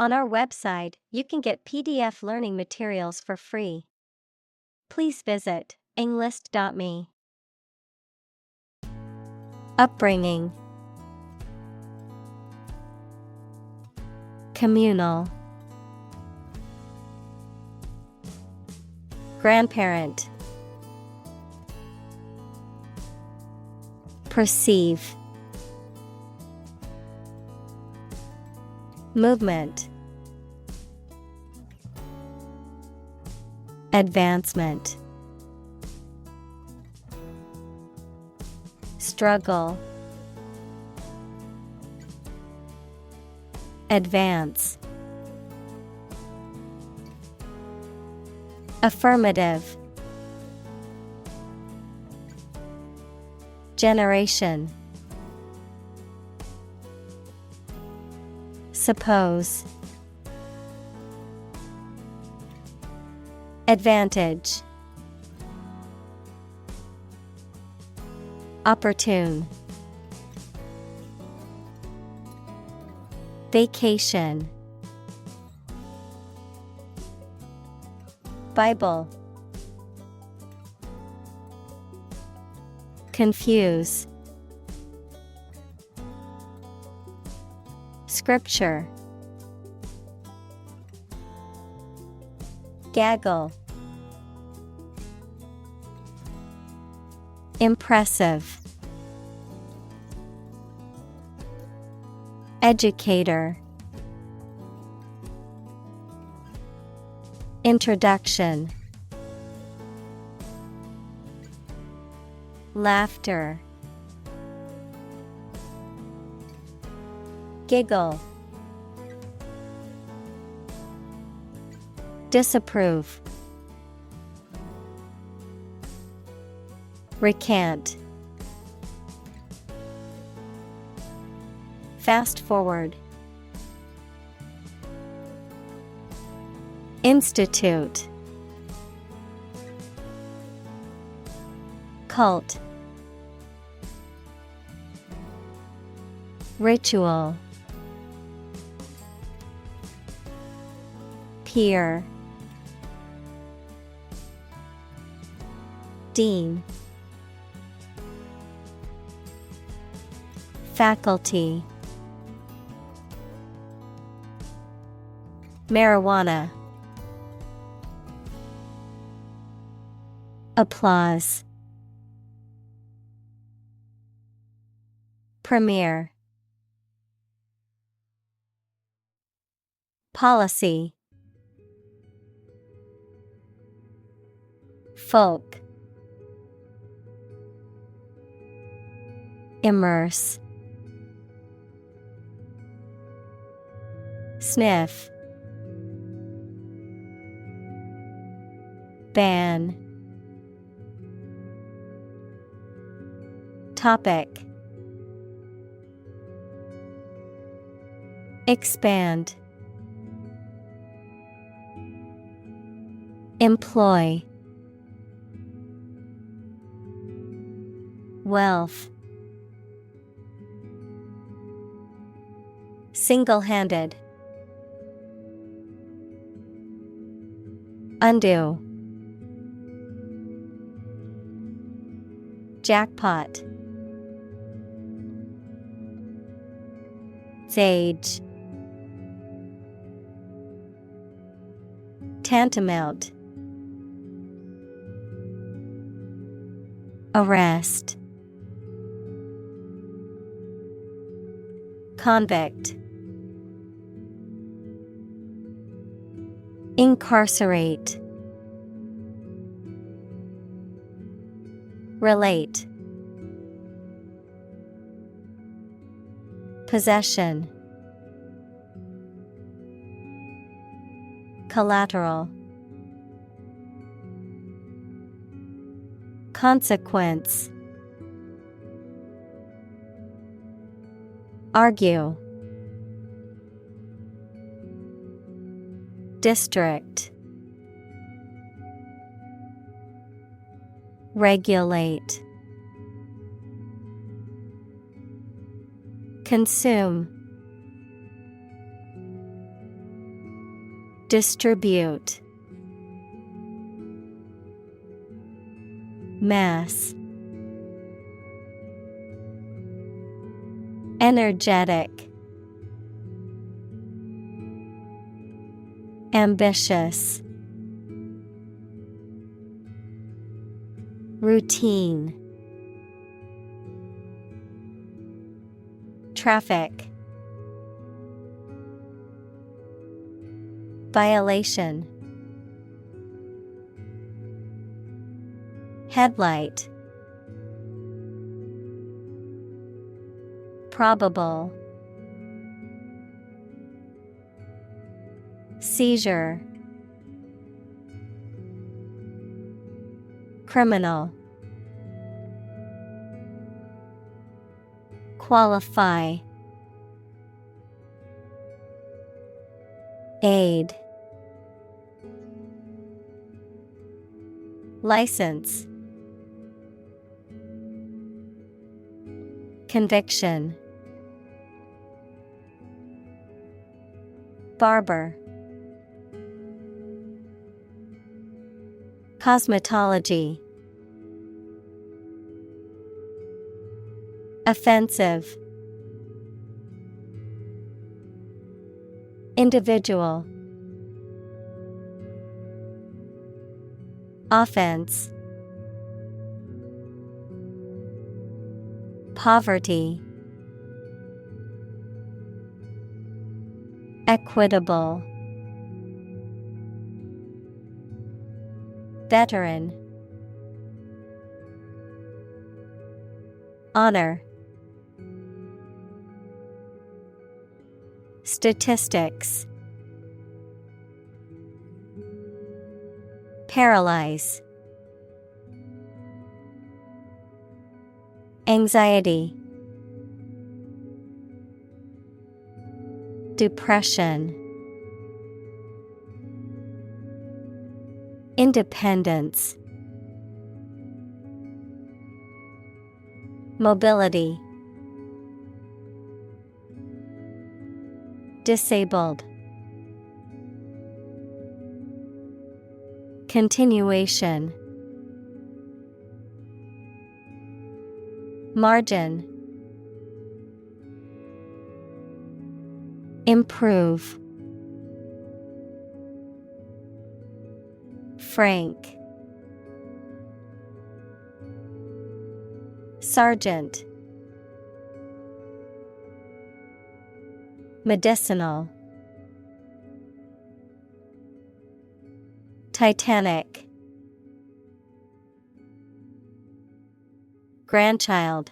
On our website, you can get PDF learning materials for free. Please visit englist.me. Upbringing. Communal. Grandparent. Perceive. Movement. Advancement. Struggle. Advance. Affirmative. Generation. Suppose. Advantage. Opportune. Vacation. Bible. Confuse. Scripture. Gaggle. Impressive. Educator. Introduction. Laughter. Giggle. Disapprove. Recant. Fast forward. Institute. Cult. Ritual. Peer. Dean. Faculty. Marijuana. Applause. Premier. Policy. Folk. Immerse. Sniff. Ban. Topic. Expand. Employ. Wealth. Single-handed. Undo. Jackpot. Sage. Tantamount. Arrest. Convict. Incarcerate. Relate. Possession. Collateral. Consequence. Argue. District. Regulate. Consume. Distribute. Mass. Energetic. Ambitious. Routine. Traffic. Violation. Headlight. Probable. Seizure. Criminal. Qualify. Aid. License. Conviction. Barber. Cosmetology. Offensive. Individual. Offense. Poverty. Equitable. Veteran. Honor. Statistics. Paralyze. Anxiety. Depression. Independence. Mobility. Disabled. Continuation. Margin. Improve. Frank. Sergeant. Medicinal. Titanic. Grandchild.